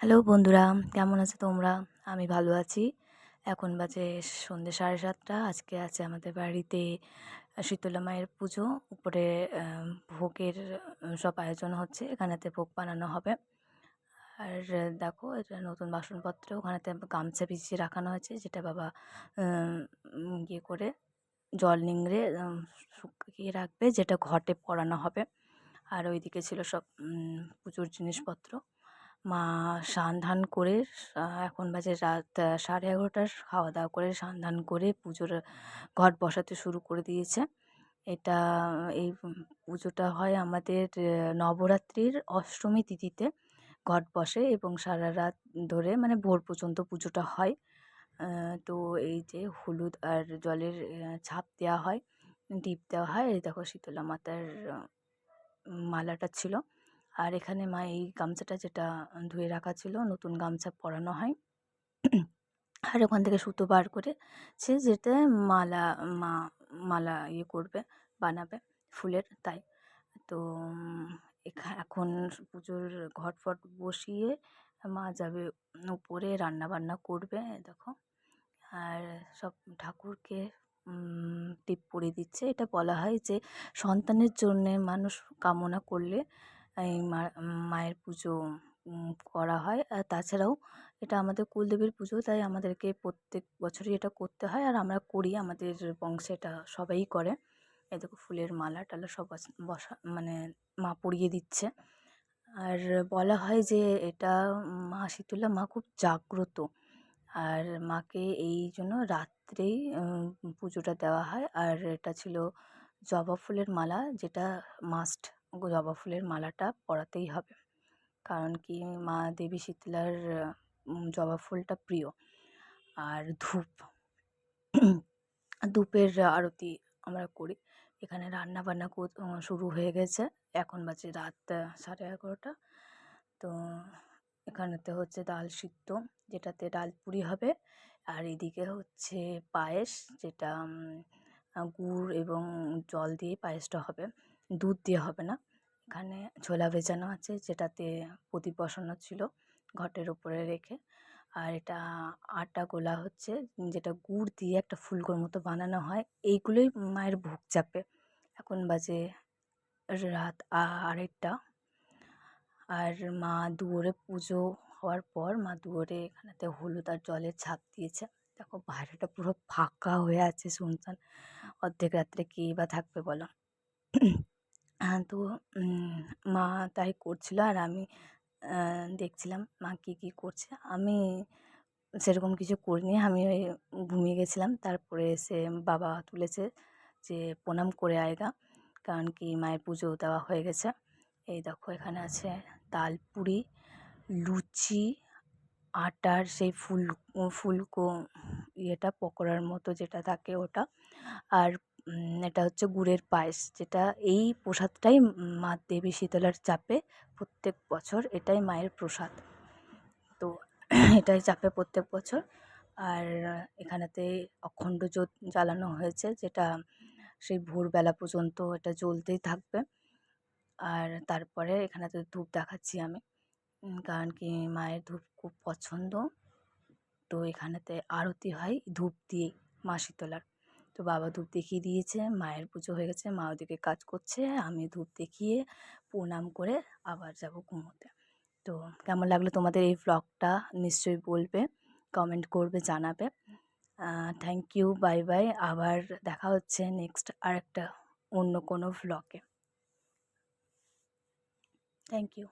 Hello বন্ধুরা, কেমন আছো তোমরা? আমি ভালো আছি। এখন বাজে সন্ধ্যে 7:30। আজকে আছে আমাদের বাড়িতে শীতলা মায়ের পুজো। উপরে ভোগের সব আয়োজন হচ্ছে। এখানেতে ভোগ বানানো হবে। আর দেখো, এটা নতুন বাসনপত্র। ওখানেতে গামছা ভিজিয়ে রাখানো হয়েছে, যেটা বাবা ইয়ে করে জল নিংড়ে শুকিয়ে রাখবে, যেটা ঘটে পরানো হবে। আর ওইদিকে ছিল সব পুজোর জিনিসপত্র। মা স্নান ধান করে এখন বাজে রাত 11:30। খাওয়া দাওয়া করে স্নান ধান করে পুজোর ঘট বসাতে শুরু করে দিয়েছে। এটা এই পুজোটা হয় আমাদের নবরাত্রির অষ্টমী তিথিতে ঘট বসে এবং সারা রাত ধরে মানে ভোর পর্যন্ত পুজোটা হয়। তো এই যে হলুদ আর জলের ছাপ দেওয়া হয়, টিপ দেওয়া হয়। এই দেখো শীতলা মাতার মালাটা ছিল। আর এখানে মা এই গামছাটা যেটা ধুয়ে রাখা ছিল, নতুন গামছা পরানো হয়। আর ওখান থেকে সুতো বার করে সে যেটা মালা মা মালা ইয়ে করবে, বানাবে ফুলের, তাই। তো এখন পুজোর ঘট ফট বসিয়ে মা যাবে উপরে, রান্না বান্না করবে দেখো। আর সব ঠাকুরকে টিপ পরিয়ে দিচ্ছে। এটা বলা হয় যে সন্তানের জন্যে মানুষ কামনা করলে এই মায়ের পুজো করা হয়। আর তাছাড়াও এটা আমাদের কুলদেবীর পুজো, তাই আমাদেরকে প্রত্যেক বছরই এটা করতে হয়। আর আমরা করি, আমাদের বংশে এটা সবাই করে। এই দেখো ফুলের মালা টালা সব বসা মানে মা পরিয়ে দিচ্ছে। আর বলা হয় যে এটা মা শীতলা মা খুব জাগ্রত। আর মাকে এই জন্য রাত্রেই পুজোটা দেওয়া হয়। আর এটা ছিল জবা ফুলের মালা, যেটা মাস্ট, জবা ফুলের মালাটা পরাতেই হবে। কারণ কি, মা দেবী শীতলার জবা ফুলটা প্রিয়। আর ধূপের আরতি আমরা করি। এখানে রান্না বান্না শুরু হয়ে গেছে। এখন বাজে রাত 11:30। তো এখানেতে হচ্ছে ডাল সিদ্ধ, যেটাতে ডাল পুরি হবে। আর এদিকে হচ্ছে পায়েস, যেটা গুড় এবং জল দিয়ে পায়েসটা হবে, দুধ দিয়ে হবে না। এখানে ছোলা ভেজানো আছে, যেটাতে প্রদীপ বসানো ছিল ঘটের উপরে রেখে। আর এটা আটা গোলা হচ্ছে, যেটা গুড় দিয়ে একটা ফুলকোর মতো বানানো হয়। এইগুলোই মায়ের ভোগ চাপে। এখন বাজে রাত 2:30। আর মা দুয়ারে পুজো হওয়ার পর মা দুয়ারে এখানেতে হলুদ আর জলের ছাপ দিয়েছে। দেখো বাইরেটা পুরো ফাঁকা হয়ে আছে, শুনশান। অর্ধেক রাত্রে কেই বা থাকবে বলো? হ্যাঁ, তো মা তাই করছিল। আর আমি দেখছিলাম মা কী কী করছে। আমি সেরকম কিছু করিনি, আমি ওই ঘুমিয়ে গেছিলাম। তারপরে এসে বাবা তুলেছে যে প্রণাম করে আয়গা, কারণ কি মায়ের পুজো দেওয়া হয়ে গেছে। এই দেখো এখানে আছে তালপুরি, লুচি, আটার সেই ফুলকো ইয়েটা পকোড়ার মতো যেটা থাকে ওটা। আর এটা হচ্ছে গুড়ের পায়েস, যেটা এই প্রসাদটাই মা দেবী শীতলার চাপে প্রত্যেক বছর এটাই মায়ের প্রসাদ। তো এটাই চাপে প্রত্যেক বছর। আর এখানেতে অখণ্ড জোত জ্বালানো হয়েছে, যেটা সেই ভোরবেলা পর্যন্ত এটা জ্বলতেই থাকবে। আর তারপরে এখানেতে ধূপ দেখাচ্ছি আমি, কারণ কি মায়ের ধূপ খুব পছন্দ। তো এখানেতে আরতি হয় ধূপ দিয়েই মা শীতলার। তো বাবা ধূপ দেখিয়ে দিয়েছে, মায়ের পুজো হয়ে গেছে, মা ওদিকে কাজ করছে, আমি ধূপ দেখিয়ে প্রণাম করে আবার যাব ঘুমোতে। তো কেমন লাগলো তোমাদের এই ভ্লগটা নিশ্চয়ই বলবে, কমেন্ট করবে, জানাবে। Thank you, bye bye. আবার দেখা হচ্ছে নেক্সট আরেকটা অন্য কোনো ভ্লগে। Thank you.